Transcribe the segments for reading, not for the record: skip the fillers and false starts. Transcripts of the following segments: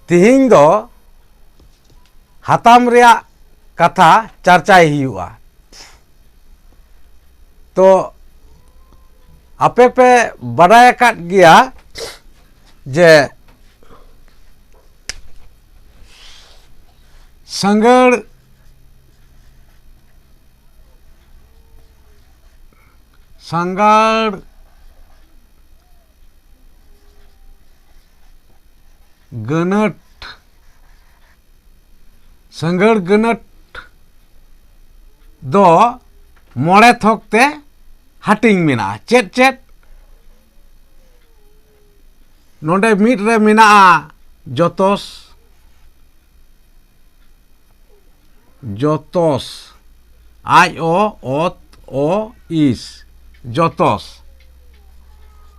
तिहिं दो हाताम रिया कथा चर्चाई हुआ। तो आपे पे बड़ाय काट गया जे संगड़ संगड़ गनट संगड़ गनट दो मोड़े थोकते हटिंग मिना चेत चेत नोडे मिट रे मिना जोतोस जोतोस आई ओ ओत ओ इस जोतोस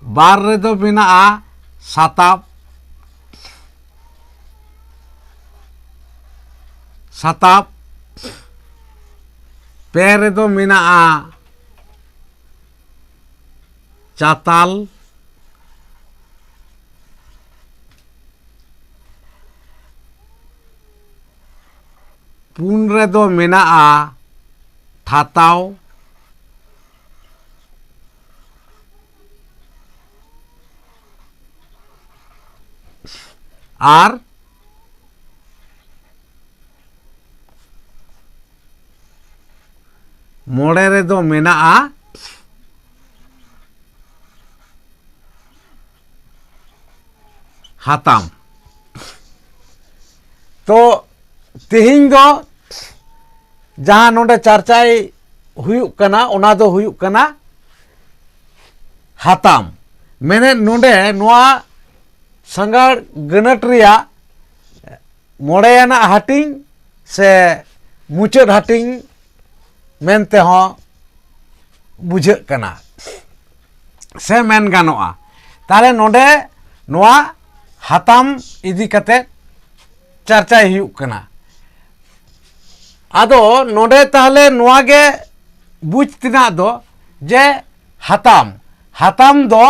बार रे दो मिना साताप साताप पे रे दो मिना चाताल पुन रे दो मिना थाताव आर मोड़े रे दो मिना हाताम। तो तिहिं दो जहाँ नोडे चर्चाई हुयुक कना ओना दो हुयुक कना हाताम मेने नोडे नोआ संगड़ गनट रिया मोड़ेयाना हाटिंग से मुचाद हाटिंग मेनते हो बुझाग कना से मेन गानोआ। ताले नोडे नोआ हाताम इदी कते चर्चाई हुयुक कना। आदो नोडे ताहले नोआ गे बुझ तिना दो जे हाताम हाताम दो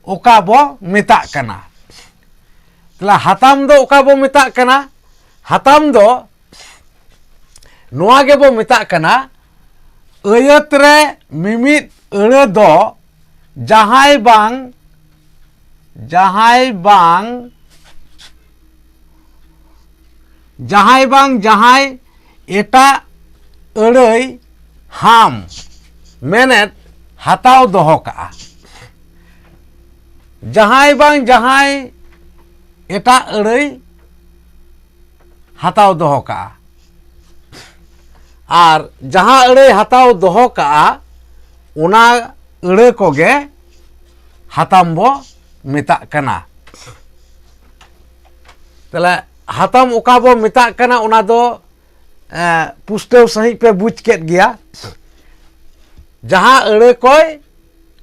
ओका बो मेताग कना। तला हाताम दो ओका बो मेताग कना हाताम दो नोआ गे बो मेताग कना अयत रे मिमित अड़े दो जहाय बांग जहाय एटा अड़ई हाम मेनेत हाताव दोहो का जहाय बांग जहाय एटा अड़ई हाताव दोहो का आर जहाँ अड़े हाताव दोहो का उना अड़े कोगे हाताम बो मेताग कना। तले हाताम ओका बो मेताग कना उना दो पुस्टेव सही पे बुझ केट गया। जहाँ अड़े कोई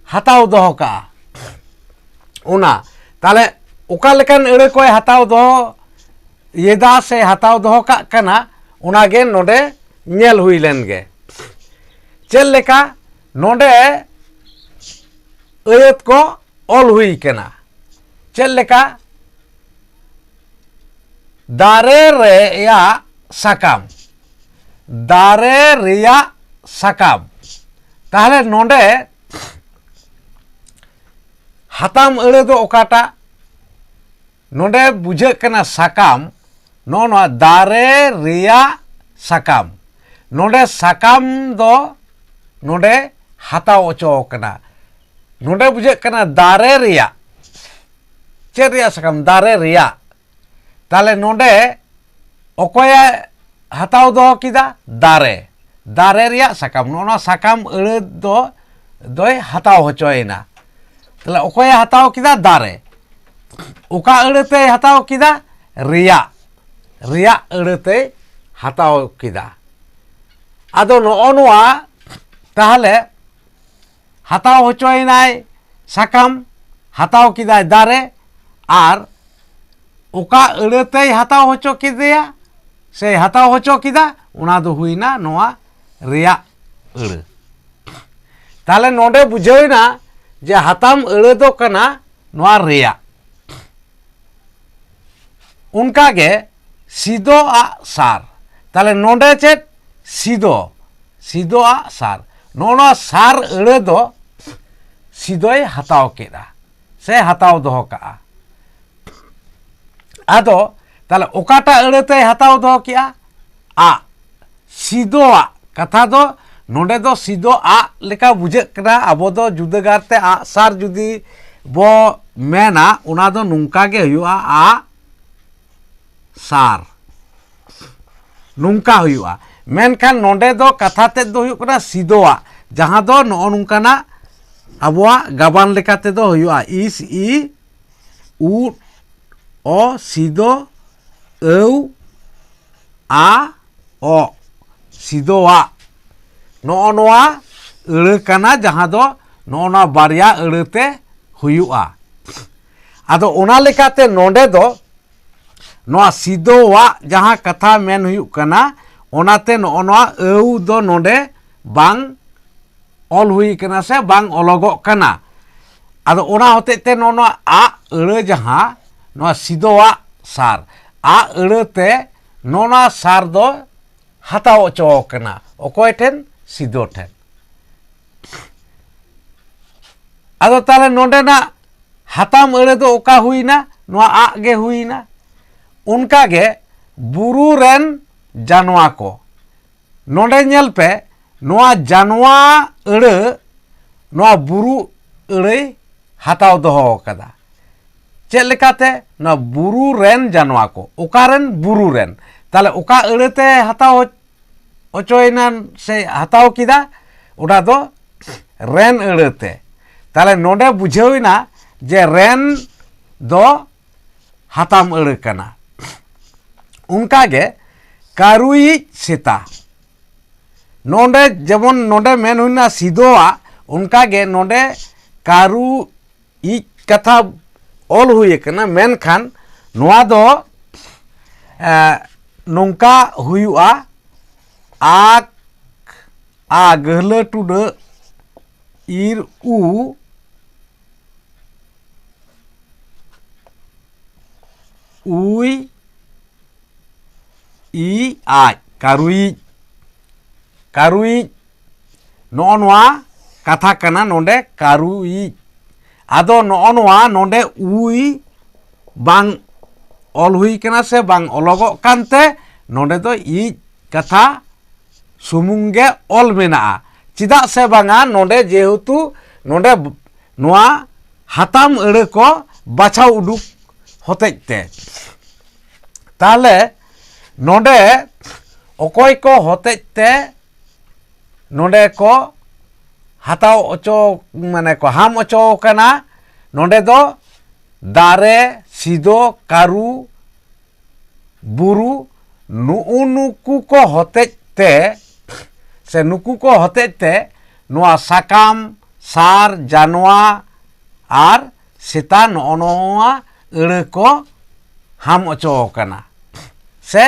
हाताव दोहो का उना ताले ओका लेकन अड़े कोई हाताव दोहो येदा से हाताव दोहो का कना उना गे नोडे नेल हुई लेन गे चल लेका नोडे अयत को ऑल हुई कना चल लेका दारे रे या साकाम दारे रिया साकाम ताहले नोडे हाताम अड़े दो ओकाटा नोडे बुझे कना साकाम नो दारे रिया साकाम नोडे साकाम दो नोडे हाताव ओचो कना नोडे बुझे कना दारे रिया चेद रिया साकाम दारे रिया ताले नोडे ओकोया हाताव दो किदा दारे दारे रिया साकाम नो साकाम अड़े दो दोय हाताव होचोयना ताले ओकोया हाताव किदा दारे ओका अड़ते हाताव किदा रिया रिया अड़ते हाताव किदा आदो नोआ ताहले हाताव होचोयनाय साकाम हाताव किदा दारे आर ओका अड़ते हाताव होचो किदेया से हाताव होचो किदा उना दो हुईना नोआ रिया अड़ ताहले नोडे बुझाइना जे हाताम अड़ दो कना नोआ रिया उनका गे सिदो आ सार ताले नोंडे चेत सिदो आ सार नोना सार अड़े दो सिदोय हताव केदा से हताव दोहो काआ आदो ताले ओकाटा अड़ेते हताव दोहो किया आ सिदो आ कथा दो नोंडे दो सिदो आ लेका बुझे कना अबो दो जुदगारते आ सार जुदी बो मेना उना दो नुंका गे हुआ आ सार नुंका हुआ मेनखान नोंडे दो कथा ते दो हुआ कना सिदोआ जहां दो नो नुंकाना अबोआ गाबान लेकाते दो हुआ इस ई उ ओ सिदो औ आ ओ सिदोआ नो नोआ अड़ कना जहां दो नो ना बारिया अड़ते हुआ आदो ओना लेकाते नोंडे दो नोआ सिदोआ जहां कथा मेन हुई कना ओनाते नो नोआ औ दो नोंडे बांग ऑल हुई कना से बांग ओलोगो कना आदो ओना होते नो नोआ आ अड़ जहां नोआ सिदोआ सार आ अड़ते नो ना सार दो हताव चो कना ओकोय ठेन सिदो ठेन आदो ताले नोंडे ना हताम अड़े दो ओका हुईना नोआ आ गे हुईना उनका गे बुरु रेन जानवा को नोंडे नेल पे नोआ जानवा अड़े नोआ बुरु अड़े हताव दोहो कदा चेक लेकाते नोआ बुरु रेन जानवा को ओकारेन बुरु रेन ताले ओका अड़ेते हताव ओचोयना से हताव किदा उड़ा दो रेन अड़ेते ताले नोंडे बुझेविना जे रेन दो हताम अड़ कना उनका गे कारुई सेता नोंडे जेमन नोंडे मेन हुईना सिदोआ उनका गे नोंडे कारुई कथा ऑल हुई कना मेनखान नोआ दो नोंका हुआ आ गहले टुडे इर उ उई ई आज कारुई नो नोआ कथा कना नोंडे कारुई आदो नो नोआ नोंडे उई बांग ऑल हुई कना से बांग ओलोगो कानते नोंडे दो ई कथा सुमुंगे ऑल मेना चिदा से बांगा नोंडे जेहेतु नोंडे नोआ हताम अड़े को बाछाव उडुक होतेते ताले नोंडे ओकोय को होतेते नोंडे को हताव ओचो माने को हाम ओचो कना नोंडे दो दारे सिदो कारू बुरु नुकु को होतेते से नुकु को होतेते नोआ साकाम सार जानवा आर सेता नोआ अड़ को हाम ओचो कना से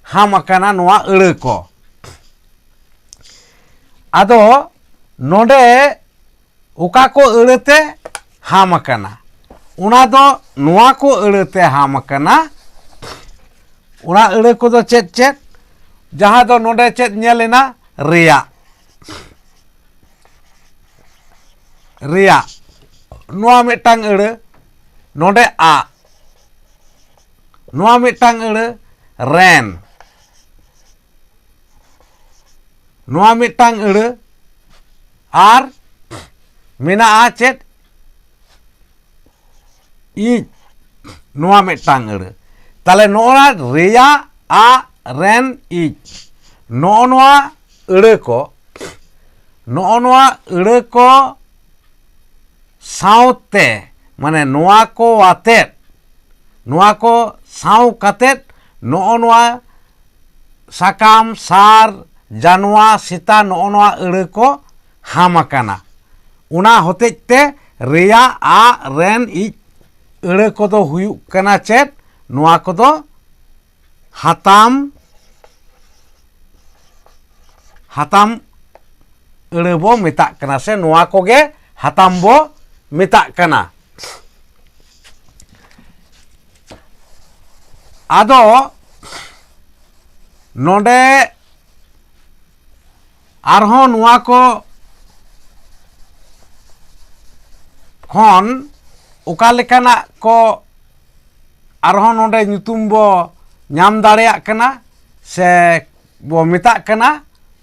हाम कना नोआ अड़ को आदो नोंडे उका को अड़ते हाम कना उना दो नोआ को अड़ते हाम कना उना अड़ को दो चेत जहां दो नोंडे चेत नेलेना रिया नोआ मिटांग अड़ नोंडे आ नोआ मिटांग अड़ रेन नोआ मिटांग अड़ आर मेना आ चेत ई नोआ मिटांग अड़ ताले नोआ रिया आ रेन ई नोआ अड़ को साउते माने नोआ को आतेत नोआ को साउ कातेत नोआ साकाम सार जानवा सीता नोआ अड़ को हाम कना उना होतेते रिया आ रेन ई अड़ को दो हुयुक कना चेत नोआ को दो हताम अड़ बो मेता कना से नोआ को गे हताम बो मेता कना ᱟᱫᱚ ᱱᱚᱰᱮ ᱟᱨᱦᱚᱸ ᱱᱚᱣᱟ ᱠᱚ ᱠᱷᱚᱱ ᱚᱠᱟ ᱞᱮᱠᱟᱱᱟᱜ ᱠᱚ ᱟᱨᱦᱚᱸ ᱱᱚᱰᱮ ᱧᱩᱛᱩᱢ ᱵᱚ ᱧᱟᱢ ᱫᱟᱲᱮᱭᱟᱜ ᱠᱟᱱᱟ ᱥᱮ ᱵᱚ ᱢᱮᱛᱟᱜ ᱠᱟᱱᱟ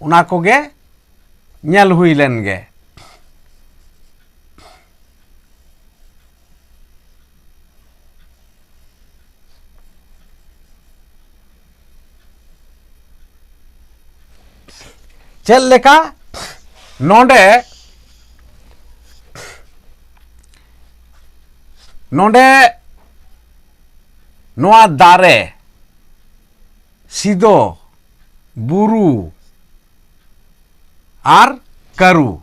ᱚᱱᱟ ᱠᱚᱜᱮ ᱧᱮᱞ ᱦᱩᱭ ᱞᱮᱱ ᱜᱮ᱾ ᱪᱮᱫ ᱞᱮᱠᱟ ᱱᱚᱰᱮ ᱱᱚᱣᱟ ᱫᱟᱨᱮ, ᱥᱤᱫᱚ, ᱵᱩᱨᱩ ᱟᱨ ᱠᱟᱹᱨᱩ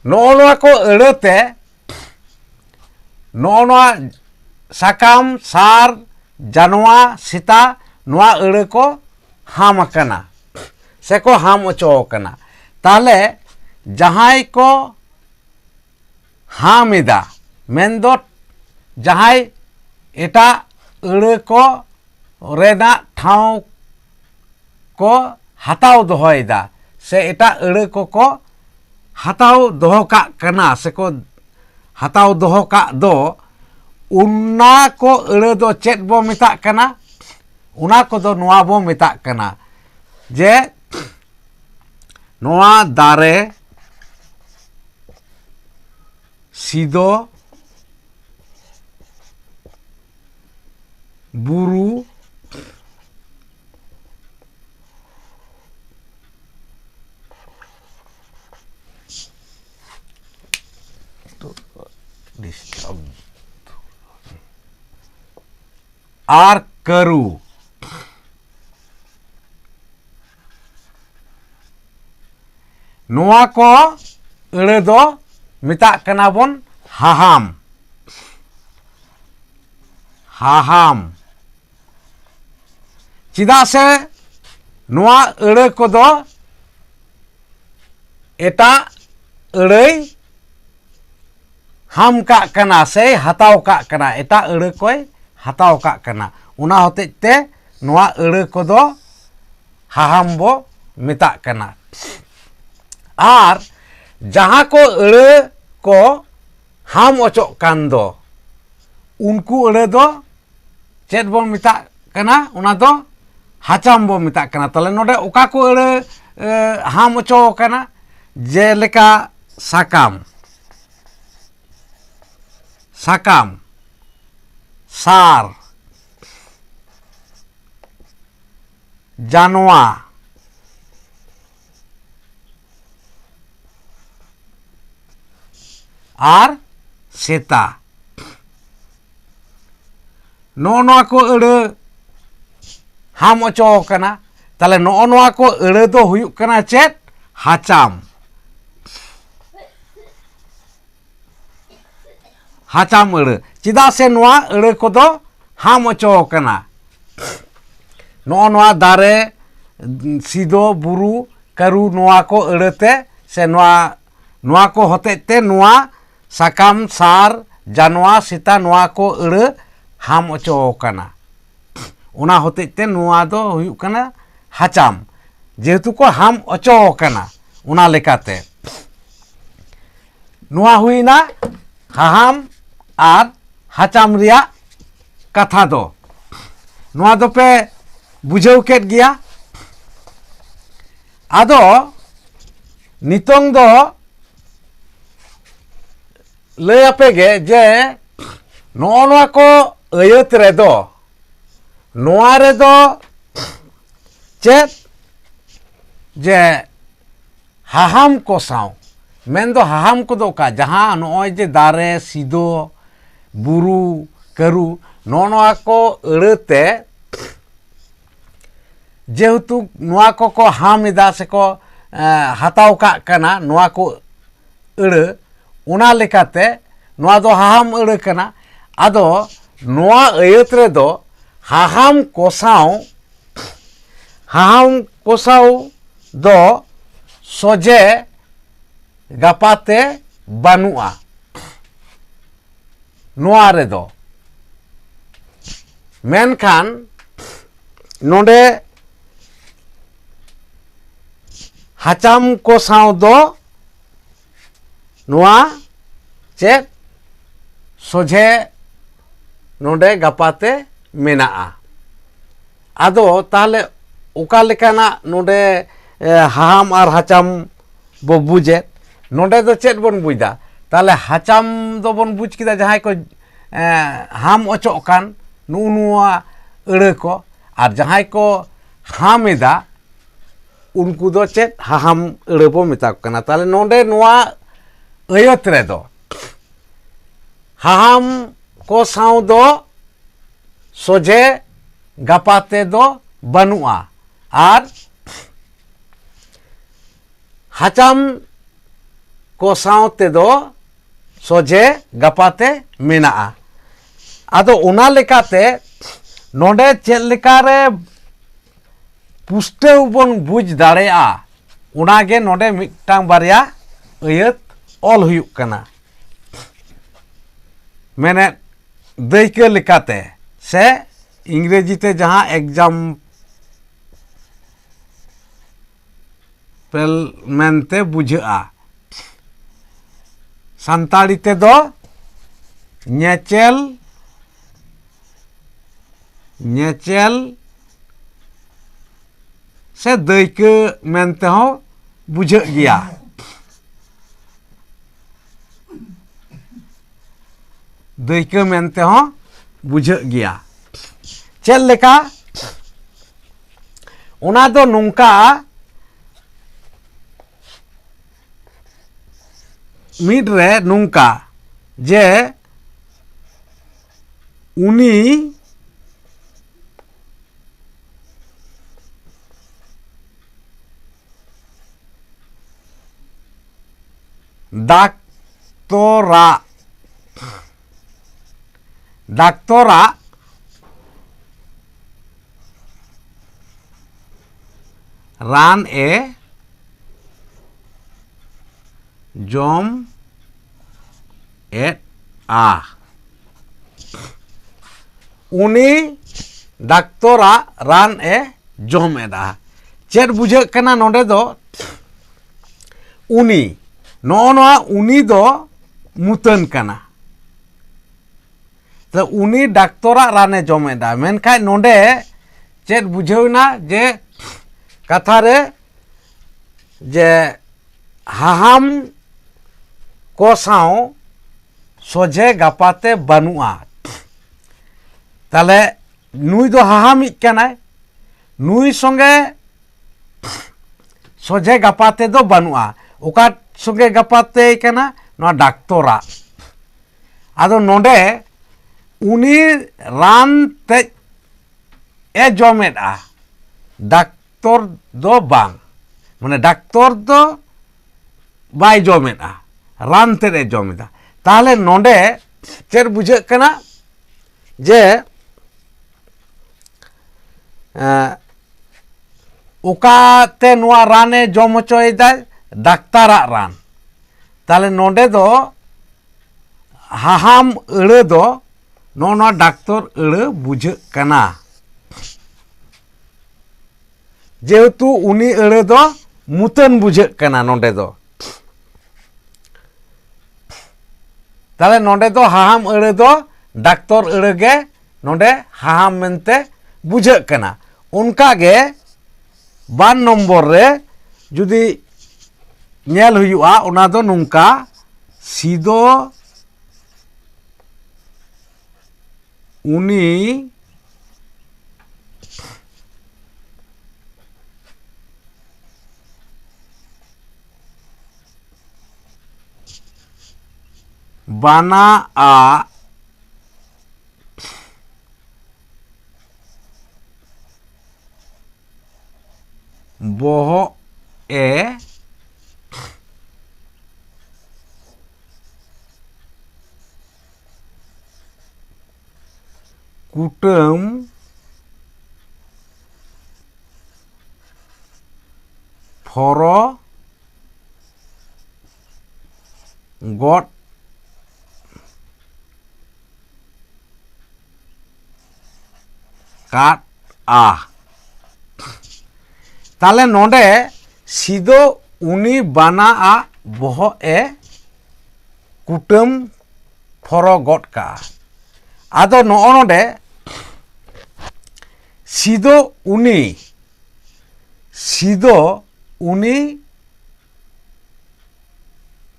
ᱱᱚᱜᱼᱚ ᱱᱚᱣᱟ ᱠᱚ ᱟᱹᱲᱟᱹᱛᱮ ᱱᱚᱜᱼᱚ ᱱᱚᱣᱟ ᱥᱟᱠᱟᱢ, ᱥᱟᱨ, ᱡᱟᱱᱣᱟ, ᱥᱮᱛᱟ ᱱᱚᱣᱟ ᱟᱹᱲᱟᱹ ko ᱦᱟᱢ ᱟᱠᱟᱱᱟ ᱥᱮ ᱠᱚ ᱦᱟᱢ ᱚᱪᱚ ᱟᱠᱟᱱᱟ᱾ ᱛᱟᱦᱞᱮ ᱡᱟᱦᱟᱸᱭ ᱠᱚ ᱦᱟᱢ ᱮᱫᱟ ᱢᱮᱱᱫᱚ ᱡᱟᱦᱟᱸᱭ ᱮᱴᱟᱜ ᱟᱹᱲᱟᱹ ko ᱨᱮᱱᱟᱜ ᱴᱷᱟᱶ ko ᱦᱟᱛᱟᱣ ᱫᱚᱦᱚᱭᱮᱫᱟ ᱥᱮ ᱮᱴᱟᱜ ᱟᱹᱲᱟᱹ ᱠᱚᱠᱚ ᱦᱟᱛᱟᱣ ᱫᱚᱦᱚ ᱠᱟᱜ ᱠᱟᱱᱟ ᱥᱮᱠᱚ ᱦᱟᱛᱟᱣ ᱫᱚᱦᱚ ᱠᱟᱜ ᱫᱚ ᱚᱱᱟ ᱠᱚ ᱟᱹᱲᱟᱹ ᱫᱚ ᱪᱮᱫ ᱵᱚ ᱢᱮᱛᱟᱜ ᱠᱟᱱᱟ? ᱚᱱᱟ ᱠᱚᱫᱚ ᱱᱚᱣᱟ ᱵᱚ ᱢᱮᱛᱟᱜ ᱠᱟᱱᱟ ᱡᱮ ᱱᱚᱣᱟ ᱫᱟᱨᱮ, ᱥᱤᱫᱚ, ᱵᱩᱨᱩ, আর কারু ᱱᱚᱣᱟ ᱠᱚ ᱟᱹᱲᱟᱹ ᱫᱚ ᱢᱮᱛᱟᱜ ᱠᱟᱱᱟ ᱵᱚᱱ ᱦᱟᱦᱟᱢ᱾ ᱦᱟᱦᱟᱢ ᱪᱮᱫᱟᱜ ᱥᱮ ᱱᱚᱣᱟ ᱟᱹᱲᱟᱹ ᱠᱚᱫᱚ ᱮᱴᱟᱜ ᱟᱹᱲᱟᱹᱭ ᱦᱟᱢ ᱠᱟᱜ ᱠᱟᱱᱟ ᱥᱮ ᱦᱟᱛᱟᱣ ᱠᱟᱜ ᱠᱟᱱᱟ, ᱮᱴᱟᱜ ᱟᱹᱲᱟᱹ ᱠᱚᱭ ᱦᱟᱛᱟᱣ ᱠᱟᱜ ᱠᱟᱱᱟ᱾ ᱚᱱᱟ ᱦᱚᱛᱮᱡ ᱛᱮ ᱱᱚᱣᱟ ᱟᱹᱲᱟᱹ ᱠᱚᱫᱚ ᱦᱟᱦᱟᱢ ᱵᱚ ᱢᱮᱛᱟᱜ ᱠᱟᱱᱟ᱾ ᱟᱨ ᱡᱟᱦᱟᱸ ᱠᱚ ᱟᱹᱲᱟᱹ ᱠᱚ ᱦᱟᱢ ᱚᱪᱚᱜ ᱠᱟᱱ ᱫᱚ ᱩᱱᱠᱩ ᱟᱹᱲᱟᱹ ᱫᱚ ᱪᱮᱫ ᱵᱚᱱ ᱢᱮᱛᱟᱜ ᱠᱟᱱᱟ? ᱚᱱᱟ ᱫᱚ ᱦᱟᱪᱟᱢ ᱵᱚ ᱢᱮᱛᱟᱜ ᱠᱟᱱᱟ᱾ ᱛᱟᱦᱞᱮ ᱱᱚᱰᱮ ᱚᱠᱟ ᱠᱚ ᱟᱹᱲᱟᱹ ᱦᱟᱢ ᱚᱪᱚ ᱠᱟᱱᱟ? ᱡᱮᱞᱮᱠᱟ ᱥᱟᱠᱟᱢ, ᱥᱟᱨ, ᱡᱟᱱᱣᱟ, আর সেতা ᱱᱚᱜᱼᱚ ᱱᱚᱣᱟ ᱠᱚ ᱟᱹᱲᱟᱹ ᱦᱟᱢ ᱚᱪᱚ ᱠᱟᱱᱟ᱾ ᱛᱟᱦᱞᱮ ᱱᱚᱜᱼᱚ ᱱᱚᱣᱟ ᱠᱚ ᱟᱹᱲᱟᱹ ᱫᱚ ᱦᱩᱭᱩᱜ ᱠᱟᱱᱟ ᱪᱮᱫ? ᱦᱟᱪᱟᱢ᱾ ᱦᱟᱪᱟᱢ ᱟᱹᱲᱟᱹ ᱪᱮᱫᱟᱜ ᱥᱮ ᱱᱚᱣᱟ ᱟᱹᱲᱟᱹ ᱠᱚᱫᱚ ᱦᱟᱢ ᱚᱪᱚ ᱠᱟᱱᱟ᱾ ᱱᱚᱜᱼᱚ ᱱᱚᱣᱟ ᱫᱟᱨᱮ, ᱥᱤᱫᱚ, ᱵᱩᱨᱩ, ᱠᱟᱹᱨᱩ ᱱᱚᱣᱟ ᱠᱚ ᱟᱹᱲᱟᱹᱛᱮ ᱥᱮ ᱱᱚᱣᱟ ᱠᱚ ᱦᱚᱛᱮᱡ te ᱱᱚᱣᱟ ᱥᱟᱠᱟᱢ, ᱥᱟᱨ, ᱡᱟᱱᱣᱟ, ᱥᱮᱛᱟ ᱱᱚᱣᱟ ᱠᱚ ᱟᱹᱲᱟᱹ ᱦᱟᱢ ᱚᱪᱚ ᱠᱟᱱᱟ᱾ ᱚᱱᱟ ᱦᱚᱛᱮᱡ te ᱱᱚᱣᱟ ᱫᱚ ᱦᱩᱭᱩᱜ ᱠᱟᱱᱟ ᱦᱟᱪᱟᱢ, ᱡᱮᱦᱮᱛᱩ ᱠᱚ ᱦᱟᱢ ᱚᱪᱚ ᱠᱟᱱᱟ ᱚᱱᱟ ᱞᱮᱠᱟᱛᱮ᱾ ᱱᱚᱣᱟ ᱦᱩᱭᱱᱟ ᱦᱟᱦᱟᱢ ᱟᱨ ᱦᱟᱪᱟᱢ ᱨᱮᱭᱟᱜ ᱠᱟᱛᱷᱟ ᱫᱚ᱾ ᱱᱚᱣᱟ ᱫᱚᱯᱮ ᱵᱩᱡᱷᱟᱹᱣ ᱠᱮᱫ ᱜᱮᱭᱟ? ᱟᱫᱚ ᱱᱤᱛᱚᱝ ᱫᱚ ᱞᱟᱹᱭ ᱟᱯᱮ ᱜᱮ ᱡᱮ ᱱᱚᱜᱼᱚ ᱱᱚᱣᱟ ᱠᱚ ᱟᱹᱭᱟᱹᱛ ᱨᱮᱫᱚ ᱱᱚᱣᱟ ᱨᱮᱫᱚ ᱪᱮᱫ ᱡᱮ ᱦᱟᱦᱟᱢ ᱠᱚ ᱥᱟᱶ ᱢᱮᱱᱫᱚ ᱦᱟᱦᱟᱢ ᱠᱚᱫᱚ ᱚᱠᱟ ᱡᱟᱦᱟᱸ ᱱᱚᱜᱼᱚᱭ ᱡᱮ ᱫᱟᱨᱮ, ᱥᱤᱫᱚ, ᱵᱩᱨᱩ, ᱠᱟᱹᱨᱩ ᱱᱚᱜᱼᱚ ᱱᱚᱣᱟ ᱠᱚ ᱟᱹᱲᱟᱹᱛᱮ ᱡᱮᱦᱮᱛᱩ ᱱᱚᱣᱟ ᱠᱚᱠᱚ ᱦᱟᱢ ᱮᱫᱟ ᱥᱮᱠᱚ ᱦᱟᱛᱟᱣ ᱠᱟᱜ ᱠᱟᱱᱟ ᱱᱚᱣᱟ ᱠᱚ ᱟᱹᱲᱟᱹ, ᱚᱱᱟ ᱞᱮᱠᱟᱛᱮ ᱱᱚᱣᱟ ᱫᱚ ᱦᱟᱦᱟᱢ ᱟᱹᱲᱟᱹ ᱠᱟᱱᱟ᱾ ᱟᱫᱚ ᱱᱚᱣᱟ ᱟᱹᱭᱟᱹᱛ ᱨᱮᱫᱚ ᱦᱟᱦᱟᱢ ᱠᱚᱥᱟᱣ ᱫᱚ ᱥᱚᱡᱷᱮ ᱜᱟᱯᱟᱛᱮ ᱵᱟᱹᱱᱩᱜᱼᱟ ᱱᱚᱣᱟ ᱨᱮᱫᱚ᱾ मेनखान नोडे हाचाम को साव दो नुआ चेक सोझे नोडे गपाते मेना आदो ताले ओका लेकाना नोडे हाम और हाचाम बो बुझे नोडे दो चेक बन बुझदा ताले हाचाम दो बन बुझ किदा जहां को हाम ओचो कान नुआ अड़े को और जहां को हामेदा उनको दो चेक हाम अड़े बो मेता कना ताले नोडे नुआ अयत रे दो हाम को साव दो सोझे गपाते दो बनुआ और हाचाम को सावते दो सोझे गपाते मेना आदो उना लेकाते नोडे चेक लेकारे पुष्टे बन बुझ दाड़ेया उनागे नोडे मिटांग बारिया अयत ऑल हुयुक कना मैंने दैके लेकाते से इंग्रेजी ते जहां एग्जाम पेल मेनते बुझा संताड़ी ते दो नेचेल से दैके मेनते हो बुझ गया दैके मेनते हो बुझ गया चल लेका उना दो नुंका मिड रे नुंका जे उनी डाक्तोरा रान ए जम एट उनी डाक्तोरा रान ए जम एदा चेद बुझे कना नोडे दो उनी नोआ उनी दो मुतन कना तो उनी डाक्तोरा राने जम एदा मेनखाय नोडे चेद बुझेवना जे कथा रे जे हाहाम को साव सोझे गपाते बनुआ ताले नुई दो हाहामिक कनाय नुई संगे सोझे गपाते दो बनुआ ओका संगे गपाते कना नो डाक्तोरा आदो नोडे उनी रान ते ए जमेदा डाक्तर दो बांग माने डाक्तर दो बाय जमेदा रान ते जमेदा ताहले नोडे चेर बुझे कना जे ओकाते नुआ राने जम होचोयदा डाक्तारा रान ताहले नोडे दो हाहाम अड़े दो नो डाक्तर अड़े बुझे कना जेहेतु उनी अड़े दो मुतन बुझे कना नोडे दो ताले नोडे दो हाहाम अड़े दो डाक्तर अड़े गे नोडे हाहाम मेनते बुझे कना उनका गे 2 नम्बर रे जुदी नेल हुयुआ उना दो नुंका सीदो उनी बाना आ बोहो ए कुटुम फरो गट ᱠᱟᱫᱼᱟ᱾ ᱛᱟᱦᱞᱮ ᱱᱚᱰᱮ ᱥᱤᱫᱚ ᱩᱱᱤ ᱵᱟᱱᱟᱣᱟᱜ ᱵᱚᱦᱚᱜ ᱮ ᱠᱩᱴᱟᱹᱢ ᱯᱷᱚᱨᱚ ᱜᱚᱫ ᱠᱟᱜᱼᱟ᱾ ᱟᱫᱚ ᱱᱚᱜᱼᱚ ᱱᱚᱰᱮ ᱥᱤᱫᱚ ᱩᱱᱤ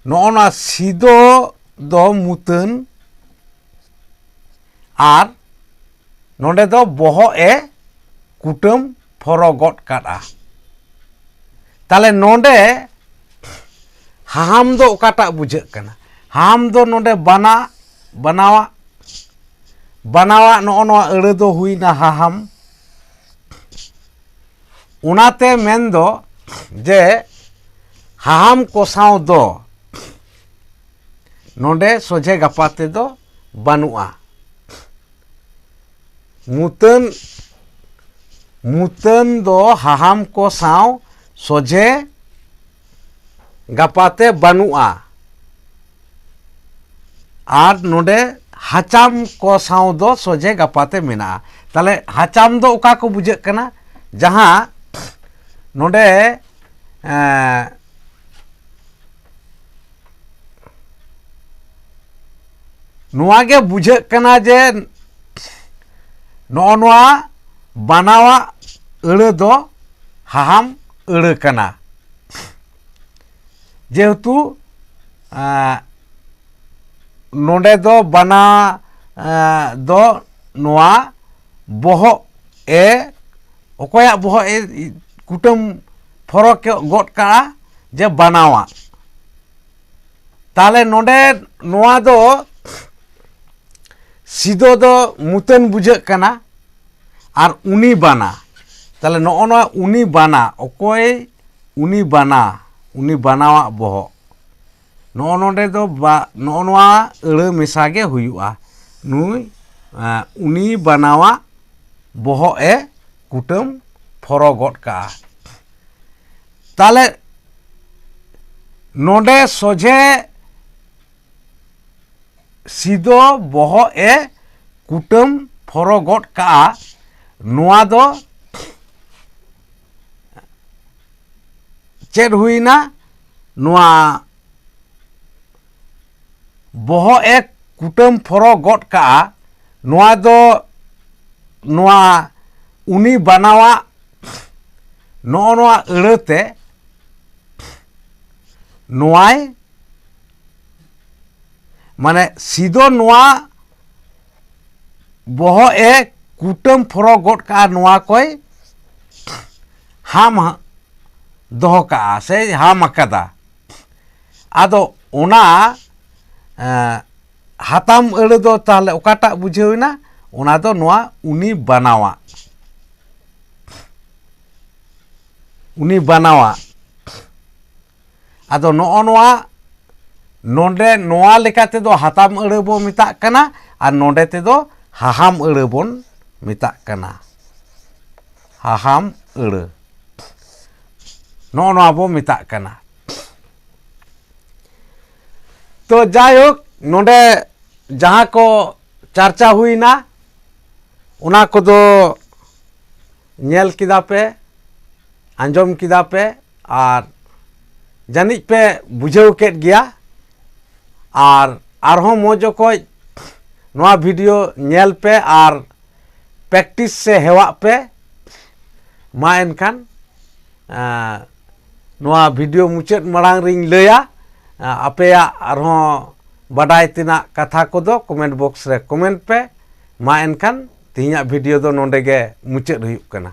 ᱱᱚᱜᱼᱚ ᱱᱚᱣᱟ ᱥᱤᱫᱚ ᱫᱚ ᱢᱩᱛᱟᱹᱱ ᱟᱨ ᱱᱚᱰᱮ ᱫᱚ ᱵᱚᱦᱚᱜ ᱮ ᱠᱩᱴᱟᱹᱢ ᱯᱷᱚᱨᱚ ᱜᱚᱫ ᱠᱟᱫᱼᱟ᱾ ᱛᱟᱦᱞᱮ ᱱᱚᱰᱮ ᱦᱟᱦᱟᱢ ᱫᱚ ᱚᱠᱟᱴᱟᱜ ᱵᱩᱡᱷᱟᱹᱜ ᱠᱟᱱᱟ? ᱦᱟᱦᱟᱢ ᱫᱚ ᱱᱚᱰᱮ ᱵᱟᱱᱟᱣᱟᱜ ᱱᱚᱜᱼᱚ ᱱᱚᱣᱟ ᱟᱹᱲᱟᱹ ᱫᱚ ᱦᱩᱭᱱᱟ ᱦᱟᱦᱟᱢ᱾ ᱚᱱᱟᱛᱮ ᱢᱮᱱᱫᱚ ᱡᱮ ᱦᱟᱦᱟᱢ ᱠᱚᱥᱟᱣ ᱫᱚ ᱱᱚᱰᱮ ᱥᱚᱡᱷᱮ ᱜᱟᱯᱟ ᱛᱮᱫᱚ ᱵᱟᱹᱱᱩᱜᱼᱟ᱾ ᱢᱩᱛᱟᱹᱱ ᱫᱚ ᱦᱟᱦᱟᱢ ᱠᱚ ᱥᱟᱶ ᱥᱚᱡᱷᱮ ᱜᱟᱯᱟᱛᱮ ᱵᱟᱹᱱᱩᱜᱼᱟ᱾ ᱟᱨ ᱱᱚᱰᱮ ᱦᱟᱪᱟᱢ ᱠᱚ ᱥᱟᱶ ᱫᱚ ᱥᱚᱡᱷᱮ ᱜᱟᱯᱟᱛᱮ ᱢᱮᱱᱟᱜᱼᱟ᱾ ᱛᱟᱦᱞᱮ ᱦᱟᱪᱟᱢ ᱫᱚ ᱚᱠᱟ ᱠᱚ ᱵᱩᱡᱷᱟᱹᱜ ᱠᱟᱱᱟ? ᱡᱟᱦᱟᱸ ᱱᱚᱰᱮ ᱱᱚᱣᱟ ᱜᱮ ᱵᱩᱡᱷᱟᱹᱜ ᱠᱟᱱᱟ ᱡᱮ ᱱᱚᱜᱼᱚ ᱱᱚᱣᱟ ᱵᱟᱱᱟᱣᱟᱜ ᱟᱹᱲᱟᱹ ᱫᱚ ᱦᱟᱦᱟᱢ ᱟᱹᱲᱟᱹ ᱠᱟᱱᱟ᱾ ᱡᱮᱦᱮᱛᱩ ᱱᱚᱰᱮ ᱫᱚ ᱵᱟᱱᱟ ᱫᱚ ᱱᱚᱣᱟ ᱵᱚᱦᱚᱜ ᱚᱠᱚᱭᱟᱜ ᱵᱚᱦᱚᱜ ᱮ ᱠᱩᱴᱟᱹᱢ ᱯᱷᱚᱨᱚ ᱜᱚᱫ ᱠᱟᱜᱼᱟ? ᱡᱮ ᱵᱟᱱᱟᱣᱟᱜ᱾ ᱛᱟᱦᱞᱮ ᱱᱚᱰᱮ ᱱᱚᱣᱟ ᱫᱚ ᱥᱤᱫᱚ ᱫᱚ ᱢᱩᱛᱟᱹᱱ ᱵᱩᱡᱷᱟᱹᱜ ᱠᱟᱱᱟ ᱟᱨ ᱩᱱᱤ ᱵᱟᱱᱟ᱾ ᱛᱟᱦᱞᱮ ᱱᱚᱜᱼᱚ ᱱᱚᱣᱟ ᱩᱱᱤ ᱵᱟᱱᱟ, 어koy ᱩᱱᱤ ᱵᱟᱱᱟᱣᱟᱜ ᱵᱚᱦᱚᱜ, ᱱᱚᱜᱼᱚ ᱱᱚᱰᱮ ᱫᱚ ᱱᱚᱜᱼᱚ ᱱᱚᱣᱟ ᱟᱹᱲᱟᱹ ᱢᱮᱥᱟ ᱜᱮ ᱦᱩᱭᱩᱜᱼᱟ᱾ ᱩᱱᱤ ᱵᱟᱱᱟᱣᱟᱜ ᱵᱚᱦᱚᱜ ᱮ ᱠᱩᱴᱟᱹᱢ ᱯᱷᱚᱨᱚ ᱜᱚᱫ ᱠᱟᱜᱼᱟ᱾ ᱛᱟᱦᱞᱮ ᱱᱚᱰᱮ ᱥᱚᱡᱷᱮ ᱥᱤᱫᱚ ᱵᱚᱦᱚᱜ ᱮ ᱠᱩᱴᱟᱹᱢ ᱯᱷᱚᱨᱚ ᱜᱚᱫ ᱠᱟᱜᱼᱟ᱾ ᱱᱚᱣᱟ ᱫᱚ ᱪᱮᱫ ᱦᱩᱭᱱᱟ? ᱱᱚᱣᱟ ᱵᱚᱦᱚᱜ ᱮ ᱠᱩᱴᱟᱹᱢ ᱯᱷᱚᱨᱚ ᱜᱚᱫ ᱠᱟᱜᱼᱟ᱾ ᱱᱚᱣᱟ ᱫᱚ ᱱᱚᱣᱟ ᱩᱱᱤ ᱵᱟᱱᱟᱣᱟᱜ ᱱᱚᱜᱼᱚ ᱱᱚᱣᱟ ᱟᱹᱲᱟᱹᱛᱮ ᱱᱚᱣᱟᱭ ᱢᱟᱱᱮ ᱥᱤᱫᱚ ᱱᱚᱣᱟ ᱵᱚᱦᱚᱜ ᱮ ᱠᱩᱴᱟᱹᱢ ᱯᱷᱚᱨᱚ ᱜᱚᱫ ᱠᱟᱜᱼᱟ, ᱱᱚᱣᱟ ᱠᱚᱭ ᱦᱟᱢ ᱫᱚᱦᱚ ᱠᱟᱜᱼᱟ ᱥᱮ ᱦᱟᱢ ᱟᱠᱟᱫᱟ᱾ ᱟᱫᱚ ᱚᱱᱟ ᱦᱟᱛᱟᱢ ᱟᱹᱲᱟᱹ ᱫᱚ ᱛᱟᱦᱞᱮ ᱚᱠᱟᱴᱟᱜ ᱵᱩᱡᱷᱟᱹᱣᱮᱱᱟ? ᱚᱱᱟ ᱫᱚ ᱱᱚᱣᱟ ᱩᱱᱤ ᱵᱟᱱᱟᱣᱟᱜ᱾ ᱟᱫᱚ ᱱᱚᱜᱼᱚ ᱱᱚᱣᱟ ᱱᱚᱰᱮ नोवा लेका तेदो हाताम अड़े बो मिता कना और नोडे तेदो हाहाम अड़े बोन मिता कना। हाहाम अड़े नोवा बो मिता कना। तो जायहोक नोडे जहाँ को चर्चा हुई ना उना को दो नेल किदा पे आंजम किदा पे और जानिज पे बुझाव केट गया और आरहों मौज कोई नोवा वीडियो नेल पे और प्रैक्टिस से हेवा पे मा एनखान नोवा वीडियो मुचाद मांग रिंग लया अपेया आरहों बाडाय तिना कथा को दो कमेंट बॉक्स रे कमेंट पे मा एनखान तिहिया वीडियो दो नोंडे गे मुचाद हुयुग कना।